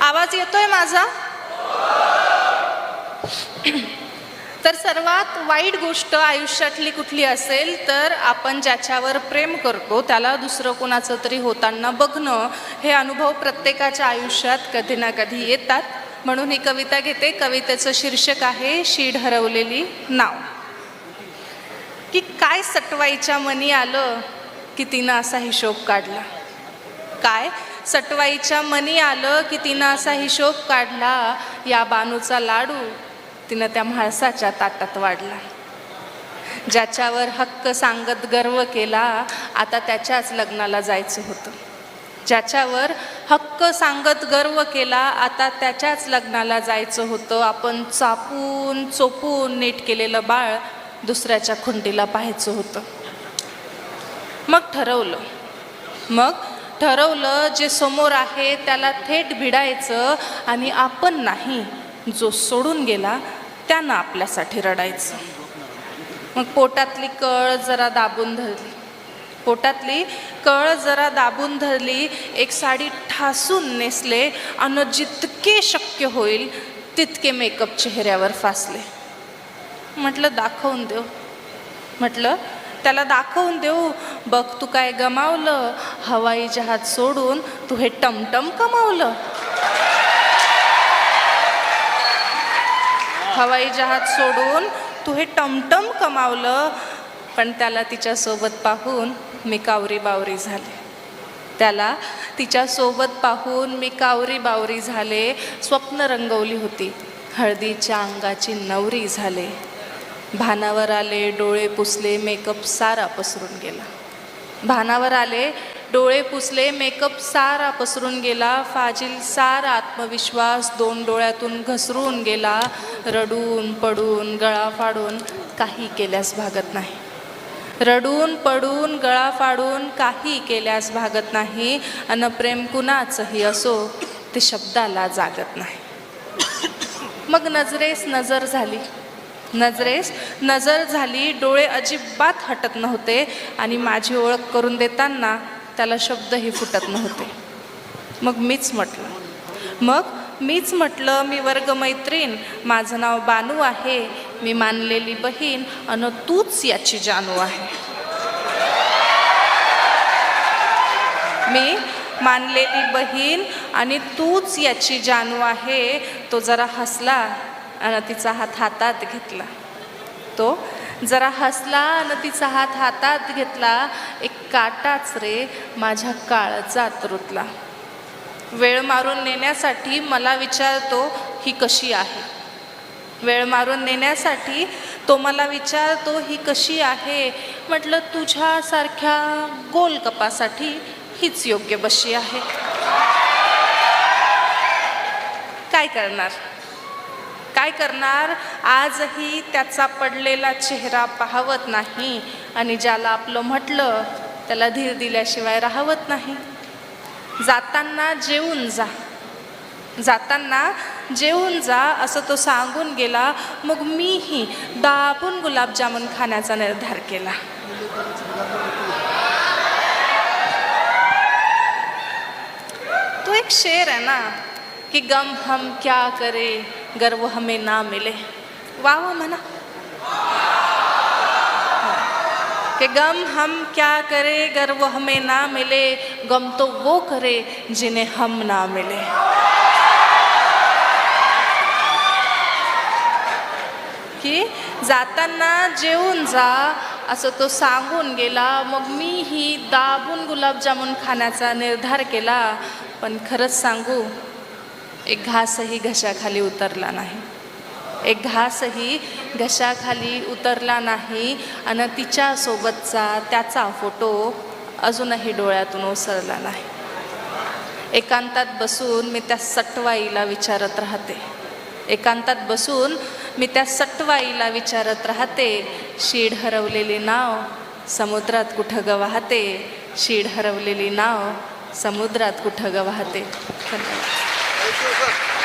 आवाज येतोय माझा? तर सर्वात वाईट गोष्ट आयुष्यातली कुठली असेल तर आपण ज्याच्यावर प्रेम करतो त्याला दुसरं कोणाचं तरी होताना बघणं. हे अनुभव प्रत्येकाच्या आयुष्यात कधी ना कधी येतात. म्हणून ही कविता घेते. कवितेचं शीर्षक आहे शीड हरवलेली नाव. की काय सटवाईच्या मनी आलं की तिनं असा हिशोब काढला. काय सटवाईच्या मनी आलं की तिनं असा हिशोब काढला. या बानूचा लाडू तिनं त्या म्हाळसाच्या ताटात वाढला. ज्याच्यावर हक्क सांगत गर्व केला आता त्याच्याच लग्नाला जायचं होतं. ज्याच्यावर हक्क सांगत गर्व केला आता त्याच्याच लग्नाला जायचं होतं. आपण चापून चोपून नीट केलेलं बाळ दुसऱ्याच्या खुंटीला पाहायचं होतं. मग ठरवलं जे समोर आहे त्याला थेट भिडायचं आणि आपण नाही, जो सोडून गेला त्यानं आपल्यासाठी रडायचं. मग पोटातली कळ जरा दाबून धरली, एक साडी ठासून नेसले आणि जितके शक्य होईल तितके मेकअप चेहऱ्यावर फासले. म्हटलं त्याला दाखवून देऊ, बघ तू काय गमावलं. हवाई जहाज सोडून तू हे टमटम कमावलं. हवाई जहाज सोडून तू हे टमटम कमावलं. पण त्याला तिच्यासोबत पाहून मी कावरी बावरी झाले. स्वप्न रंगवली होती, हळदीच्या अंगाची नवरी झाले. भानावर आले, डोळे पुसले, मेकअप सारा पसरून गेला. फाजील सारा आत्मविश्वास 2 डोळ्यातून घसरून गेला. रडून पडून गळा फाडून काही केल्यास भागत नाही. अन प्रेम कुणाचंही असो ते शब्दाला जागत नाही. मग नजरेस नजर झाली, डोळे अजिबात हटत नव्हते आणि माझी ओळख करून देताना त्याला शब्दही फुटत नव्हते. मग मीच म्हटलं मी वर्गमैत्रीण, माझं नाव बानू आहे, मी मानलेली बहीण अन तूच याची जानू आहे. मी मानलेली बहीण आणि तूच याची जानू आहे. तो जरा हसला आणि तिचा हात हातात घेतला. एक काटाच रे माझ्या काळजात रुतला. वेळ मारून नेण्यासाठी मला विचारतो ही कशी आहे. म्हटलं तुझ्यासारख्या गोल कपासाठी हीच योग्य बशी आहे. काय करणार आजही त्याचा पडलेला चेहरा पाहवत नाही आणि ज्याला आपलं म्हटलं त्याला धीर दिल्याशिवाय राहवत नाही. जाताना जेवून जा असं तो सांगून गेला. मग मीही दाबून गुलाबजामुन खाण्याचा निर्धार केला. तो एक शेर आहे ना कि गम हम क्या करे गर वो हमें ना मिले. वाह म्हणा. कि गम हम क्या करे गर वो हमें ना मिले, गम तो वो करे जिन्हें हम ना मिले. की जाताना जेवून जा असं तो सांगून गेला. मग मीही दाबून गुलाबजामुन खाण्याचा निर्धार केला. पण खरंच सांगू, एक घासही घशाखाली उतरला नाही आणि तिच्यासोबतचा त्याचा फोटो अजूनही डोळ्यातून ओसरला नाही. एकांतात बसून मी त्या सटवाईला विचारत राहते. शीड हरवलेली नाव समुद्रात कुठं ग वाहते. धन्यवाद.